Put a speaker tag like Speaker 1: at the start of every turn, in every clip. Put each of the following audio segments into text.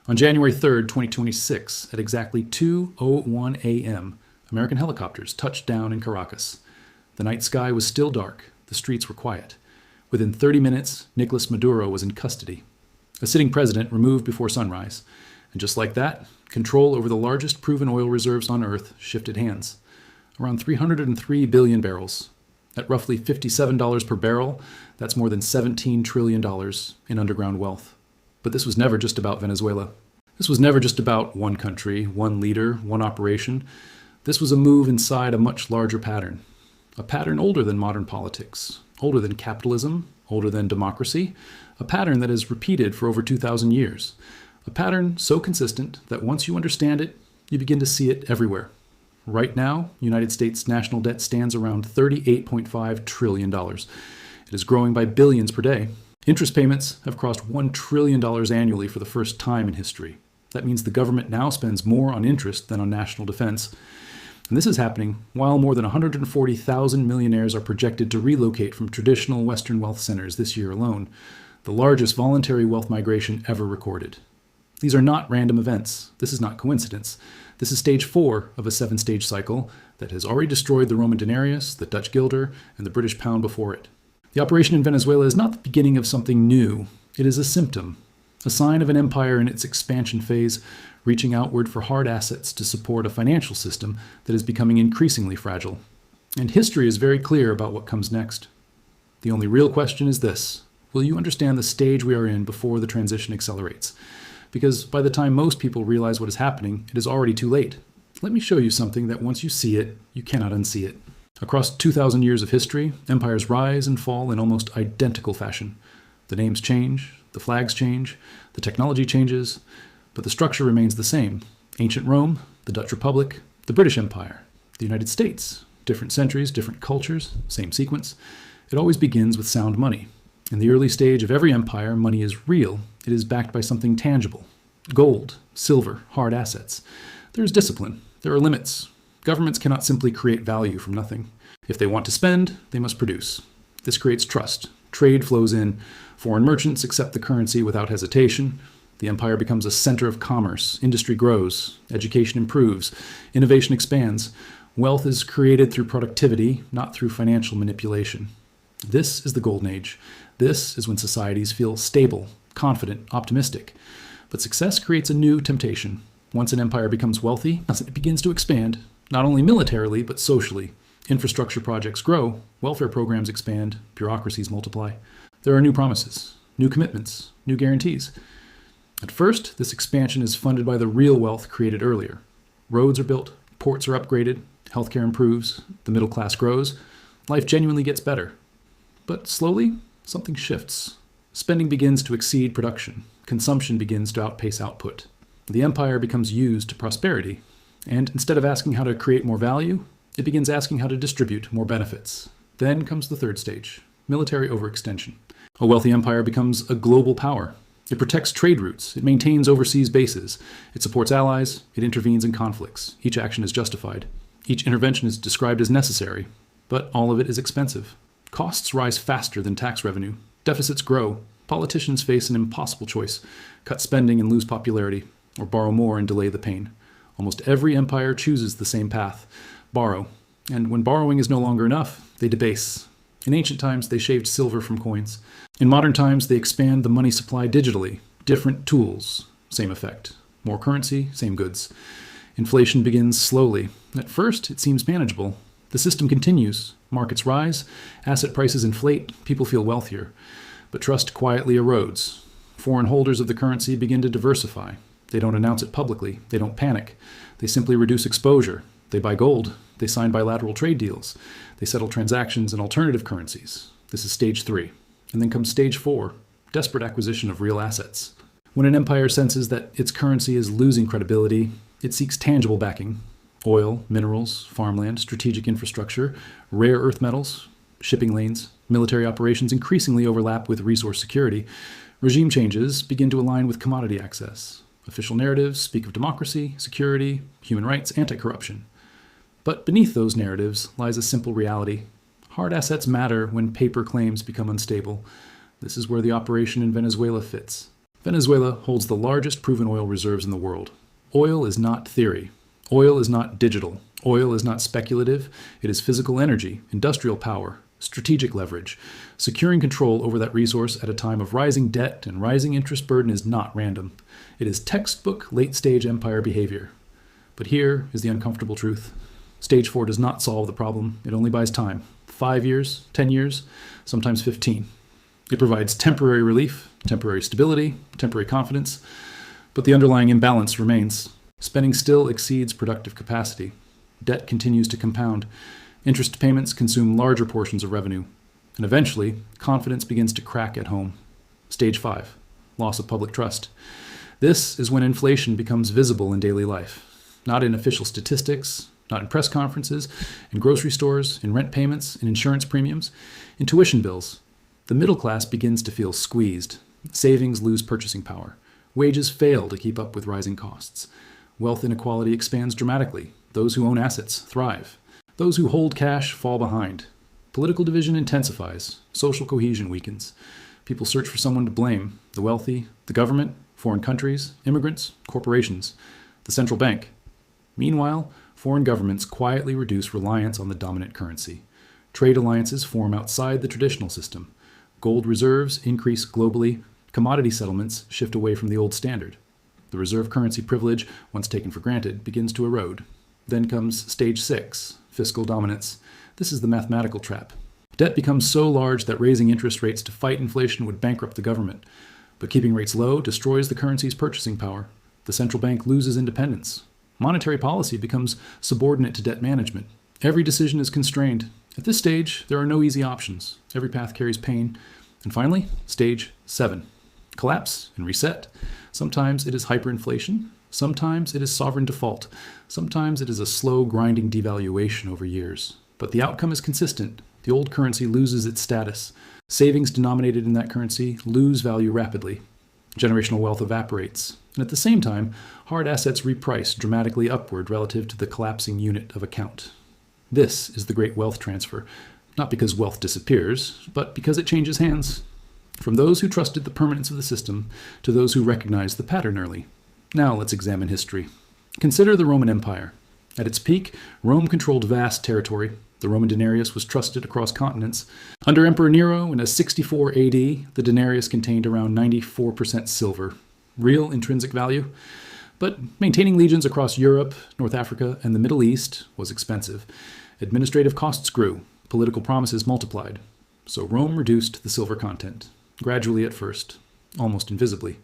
Speaker 1: On January 3rd, 2026, at exactly 2:01 a.m., American helicopters touched down in Caracas. The night sky was still dark. The streets were quiet. Within 30 minutes, Nicolas Maduro was in custody. A sitting president removed before sunrise. And just like that, control over the largest proven oil reserves on Earth shifted hands. Around 303 billion barrels. At roughly $57 per barrel, that's more than $17 trillion in underground wealth. But this was never just about Venezuela. This was never just about one country, one leader, one operation. This was a move inside a much larger pattern. A pattern older than modern politics, older than capitalism, older than democracy. A pattern that is repeated for over 2,000 years. A pattern so consistent that once you understand it, you begin to see it everywhere. Right now, United States national debt stands around $38.5 trillion. It is growing by billions per day. Interest payments have crossed $1 trillion annually for the first time in history. That means the government now spends more on interest than on national defense. And this is happening while more than 140,000 millionaires are projected to relocate from traditional Western wealth centers this year alone, the largest voluntary wealth migration ever recorded. These are not random events. This is not coincidence. This is stage 4 of a 7-stage cycle that has already destroyed the Roman denarius, the Dutch guilder, and the British pound before it. The operation in Venezuela is not the beginning of something new. It is a symptom, a sign of an empire in its expansion phase, reaching outward for hard assets to support a financial system that is becoming increasingly fragile. And history is very clear about what comes next. The only real question is this: will you understand the stage we are in before the transition accelerates? Because by the time most people realize what is happening, it is already too late. Let me show you something that once you see it, you cannot unsee it. Across 2,000 years of history, empires rise and fall in almost identical fashion. The names change, the flags change, the technology changes, but the structure remains the same. Ancient Rome, the Dutch Republic, the British Empire, the United States. Different centuries, different cultures, same sequence. It always begins with sound money. In the early stage of every empire, money is real. It is backed by something tangible. Gold, silver, hard assets. There is discipline. There are limits. Governments cannot simply create value from nothing. If they want to spend, they must produce. This creates trust. Trade flows in. Foreign merchants accept the currency without hesitation. The empire becomes a center of commerce. Industry grows. Education improves. Innovation expands. Wealth is created through productivity, not through financial manipulation. This is the Golden Age. This is when societies feel stable, confident, optimistic. But success creates a new temptation. Once an empire becomes wealthy, it begins to expand, not only militarily, but socially. Infrastructure projects grow, welfare programs expand, bureaucracies multiply. There are new promises, new commitments, new guarantees. At first, this expansion is funded by the real wealth created earlier. Roads are built, ports are upgraded, healthcare improves, the middle class grows, life genuinely gets better. But slowly, something shifts. Spending begins to exceed production. Consumption begins to outpace output. The empire becomes used to prosperity, and instead of asking how to create more value, it begins asking how to distribute more benefits. Then comes the third stage, military overextension. A wealthy empire becomes a global power. It protects trade routes. It maintains overseas bases. It supports allies. It intervenes in conflicts. Each action is justified. Each intervention is described as necessary, but all of it is expensive. Costs rise faster than tax revenue. Deficits grow. Politicians face an impossible choice: cut spending and lose popularity, or borrow more and delay the pain. Almost every empire chooses the same path: borrow. And when borrowing is no longer enough, they debase. In ancient times, they shaved silver from coins. In modern times, they expand the money supply digitally. Different tools, same effect. More currency, same goods. Inflation begins slowly. At first, it seems manageable. The system continues. Markets rise, asset prices inflate, people feel wealthier. But trust quietly erodes. Foreign holders of the currency begin to diversify. They don't announce it publicly. They don't panic. They simply reduce exposure. They buy gold. They sign bilateral trade deals. They settle transactions in alternative currencies. This is stage 3. And then comes stage 4, desperate acquisition of real assets. When an empire senses that its currency is losing credibility, it seeks tangible backing. Oil, minerals, farmland, strategic infrastructure, rare earth metals, shipping lanes. Military operations increasingly overlap with resource security. Regime changes begin to align with commodity access. Official narratives speak of democracy, security, human rights, anti-corruption. But beneath those narratives lies a simple reality. Hard assets matter when paper claims become unstable. This is where the operation in Venezuela fits. Venezuela holds the largest proven oil reserves in the world. Oil is not theory. Oil is not digital. Oil is not speculative. It is physical energy, industrial power, strategic leverage. Securing control over that resource at a time of rising debt and rising interest burden is not random. It is textbook late-stage empire behavior. But here is the uncomfortable truth. Stage 4 does not solve the problem. It only buys time. 5 years, 10 years, sometimes 15. It provides temporary relief, temporary stability, temporary confidence, but the underlying imbalance remains. Spending still exceeds productive capacity. Debt continues to compound. Interest payments consume larger portions of revenue. And eventually, confidence begins to crack at home. Stage 5, loss of public trust. This is when inflation becomes visible in daily life. Not in official statistics, not in press conferences, in grocery stores, in rent payments, in insurance premiums, in tuition bills. The middle class begins to feel squeezed. Savings lose purchasing power. Wages fail to keep up with rising costs. Wealth inequality expands dramatically. Those who own assets thrive. Those who hold cash fall behind. Political division intensifies. Social cohesion weakens. People search for someone to blame. The wealthy, the government, foreign countries, immigrants, corporations, the central bank. Meanwhile, foreign governments quietly reduce reliance on the dominant currency. Trade alliances form outside the traditional system. Gold reserves increase globally. Commodity settlements shift away from the old standard. The reserve currency privilege, once taken for granted, begins to erode. Then comes stage 6, fiscal dominance. This is the mathematical trap. Debt becomes so large that raising interest rates to fight inflation would bankrupt the government. But keeping rates low destroys the currency's purchasing power. The central bank loses independence. Monetary policy becomes subordinate to debt management. Every decision is constrained. At this stage, there are no easy options. Every path carries pain. And finally, stage 7. Collapse and reset. Sometimes it is hyperinflation. Sometimes it is sovereign default. Sometimes it is a slow, grinding devaluation over years. But the outcome is consistent. The old currency loses its status. Savings denominated in that currency lose value rapidly. Generational wealth evaporates. And at the same time, hard assets reprice dramatically upward relative to the collapsing unit of account. This is the great wealth transfer, not because wealth disappears, but because it changes hands. From those who trusted the permanence of the system to those who recognized the pattern early. Now let's examine history. Consider the Roman Empire. At its peak, Rome controlled vast territory. The Roman denarius was trusted across continents. Under Emperor Nero in 64 AD, the denarius contained around 94% silver. Real intrinsic value? But maintaining legions across Europe, North Africa, and the Middle East was expensive. Administrative costs grew. Political promises multiplied. So Rome reduced the silver content. Gradually at first, almost invisibly.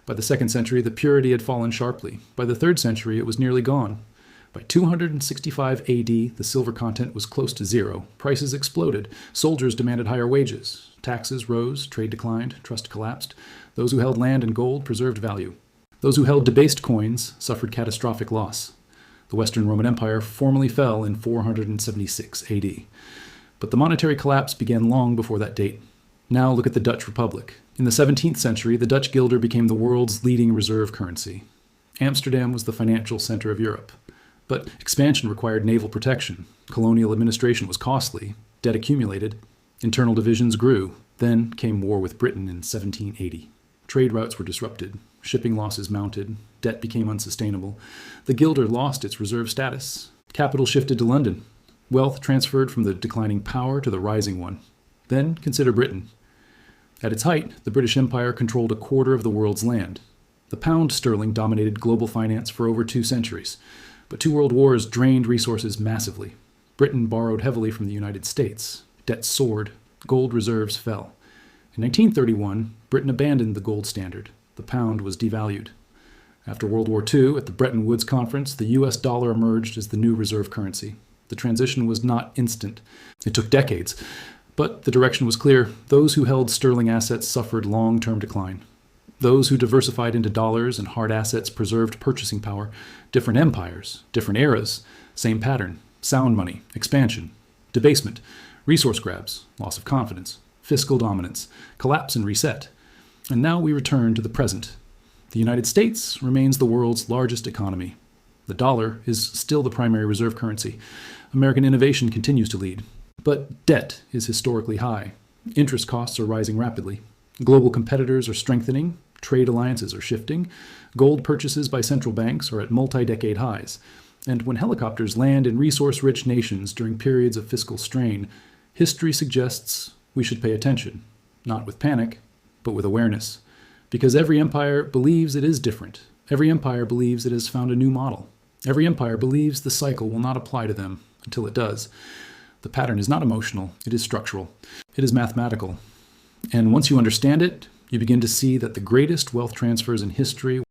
Speaker 1: By the 2nd century, the purity had fallen sharply. By the 3rd century, it was nearly gone. By 265 AD, the silver content was close to zero. Prices exploded. Soldiers demanded higher wages. Taxes rose, trade declined, trust collapsed. Those who held land and gold preserved value. Those who held debased coins suffered catastrophic loss. The Western Roman Empire formally fell in 476 AD. But the monetary collapse began long before that date. Now look at the Dutch Republic. In the 17th century, the Dutch guilder became the world's leading reserve currency. Amsterdam was the financial center of Europe. But expansion required naval protection. Colonial administration was costly. Debt accumulated. Internal divisions grew. Then came war with Britain in 1780. Trade routes were disrupted. Shipping losses mounted. Debt became unsustainable. The guilder lost its reserve status. Capital shifted to London. Wealth transferred from the declining power to the rising one. Then consider Britain. At its height, the British Empire controlled a quarter of the world's land. The pound sterling dominated global finance for over 2 centuries. But 2 world wars drained resources massively. Britain borrowed heavily from the United States. Debt soared. Gold reserves fell. In 1931, Britain abandoned the gold standard. The pound was devalued. After World War II, at the Bretton Woods Conference, the US dollar emerged as the new reserve currency. The transition was not instant. It took decades. But the direction was clear. Those who held sterling assets suffered long-term decline. Those who diversified into dollars and hard assets preserved purchasing power. Different empires, different eras, same pattern. Sound money, expansion, debasement, resource grabs, loss of confidence, fiscal dominance, collapse and reset. And now we return to the present. The United States remains the world's largest economy. The dollar is still the primary reserve currency. American innovation continues to lead. But debt is historically high. Interest costs are rising rapidly. Global competitors are strengthening. Trade alliances are shifting. Gold purchases by central banks are at multi-decade highs. And when helicopters land in resource-rich nations during periods of fiscal strain, history suggests we should pay attention, not with panic, but with awareness. Because every empire believes it is different. Every empire believes it has found a new model. Every empire believes the cycle will not apply to them until it does. The pattern is not emotional, it is structural. It is mathematical. And once you understand it, you begin to see that the greatest wealth transfers in history